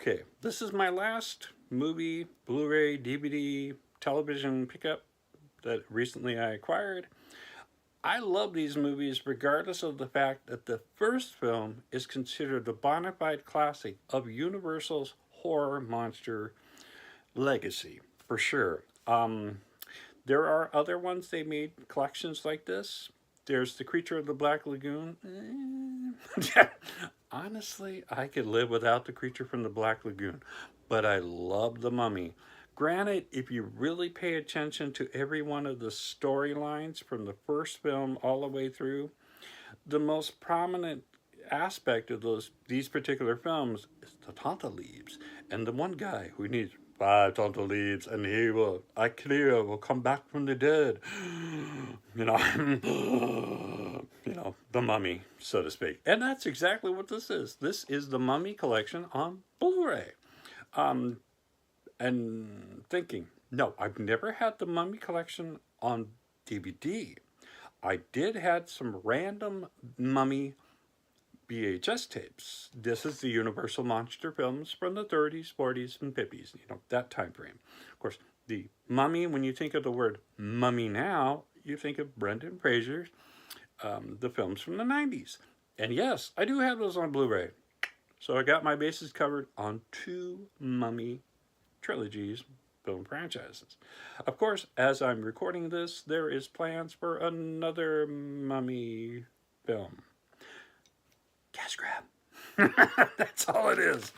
Okay, this is my last movie, Blu-ray, DVD, television pickup that recently I acquired. I love these movies regardless of the fact that the first film is considered the bona fide classic of Universal's horror monster legacy, for sure. There are other ones they made collections like this. There's The Creature of the Black Lagoon. Honestly, I could live without The Creature from the Black Lagoon, but I love The Mummy. Granted, if you really pay attention to every one of the storylines from the first film all the way through, the most prominent aspect of these particular films is the Tonto leaves, and the one guy who needs 5 Tonto leaves, and he will, Akira will come back from the dead. You know, the Mummy, so to speak, and that's exactly what this is. This is the Mummy collection on Blu-ray. And thinking, no, I've never had the Mummy collection on DVD. I did had some random Mummy VHS tapes. This is the Universal monster films from the 30s, 40s, and 50s, that time frame. Of course, the Mummy, when you think of the word mummy now, you think of Brendan Fraser's, the films from the 90s. And yes, I do have those on Blu-ray. So I got my bases covered on 2 Mummy trilogies, film franchises. Of course, as I'm recording this, there is plans for another Mummy film. Cash grab. That's all it is.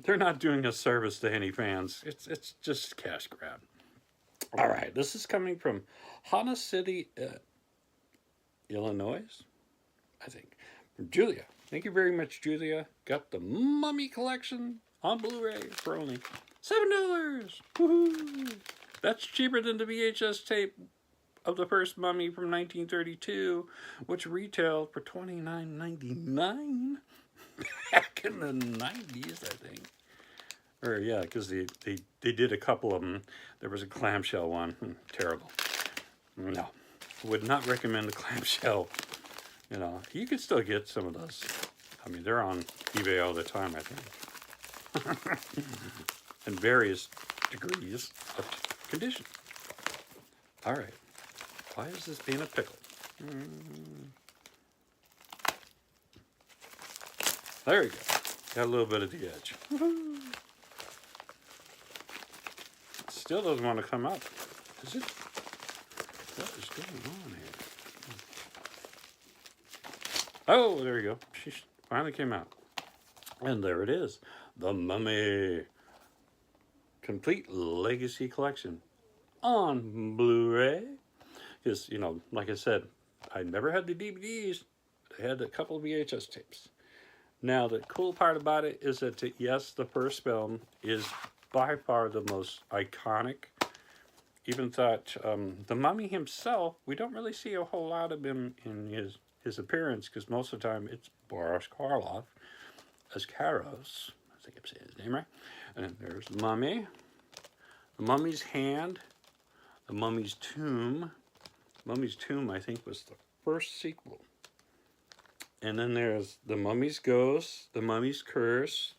They're not doing a service to any fans. It's just cash grab. All right, this is coming from Hana City, Illinois, I think. From Julia. Thank you very much, Julia. Got the Mummy collection on Blu-ray for only $7. Woohoo! That's cheaper than the VHS tape of the first Mummy from 1932, which retailed for $29.99 back in the 90s, I think. Or yeah, because they did a couple of them. There was a clamshell one. Terrible. No, would not recommend the clamshell. You can still get some of those. I mean, they're on eBay all the time, I think. In various degrees of condition. All right. Why is this being a pickle? There we go. Got a little bit of the edge. Still doesn't want to come up. Is it? What is going on here? Oh, there we go. She finally came out. And there it is. The Mummy Complete Legacy Collection on Blu-ray. Because, like I said, I never had the DVDs. I had a couple of VHS tapes. Now, the cool part about it is that, yes, the first film is by far the most iconic. Even thought the Mummy himself, we don't really see a whole lot of him in his appearance, because most of the time it's Boris Karloff as Karos. I think I'm saying his name right. And then there's the Mummy, the Mummy's hand, the Mummy's tomb. Mummy's Tomb, I think, was the first sequel. And then there's The Mummy's Ghost, The Mummy's Curse.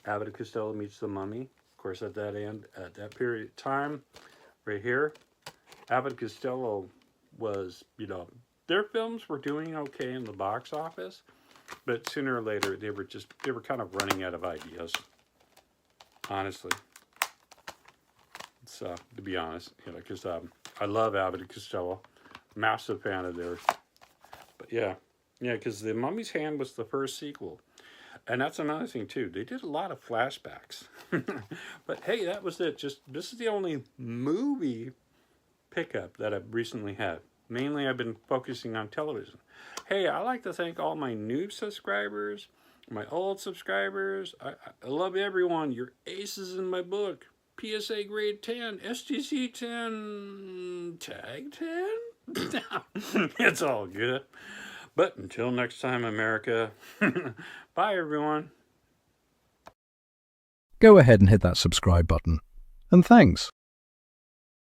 Abbott and Costello meets the Mummy. Of course, at that period of time, right here, Abbott and Costello was, their films were doing okay in the box office, but sooner or later, they were kind of running out of ideas. Honestly. So, to be honest, because I love Abbott and Costello. Massive fan of theirs. But yeah, because The Mummy's Hand was the first sequel. And that's another thing, too. They did a lot of flashbacks. But hey, that was it. This is the only movie pickup that I've recently had. Mainly, I've been focusing on television. Hey, I like to thank all my new subscribers, my old subscribers. I love everyone. You're aces in my book. PSA grade 10, STC 10, tag 10? It's all good. But until next time, America, bye everyone. Go ahead and hit that subscribe button. And thanks.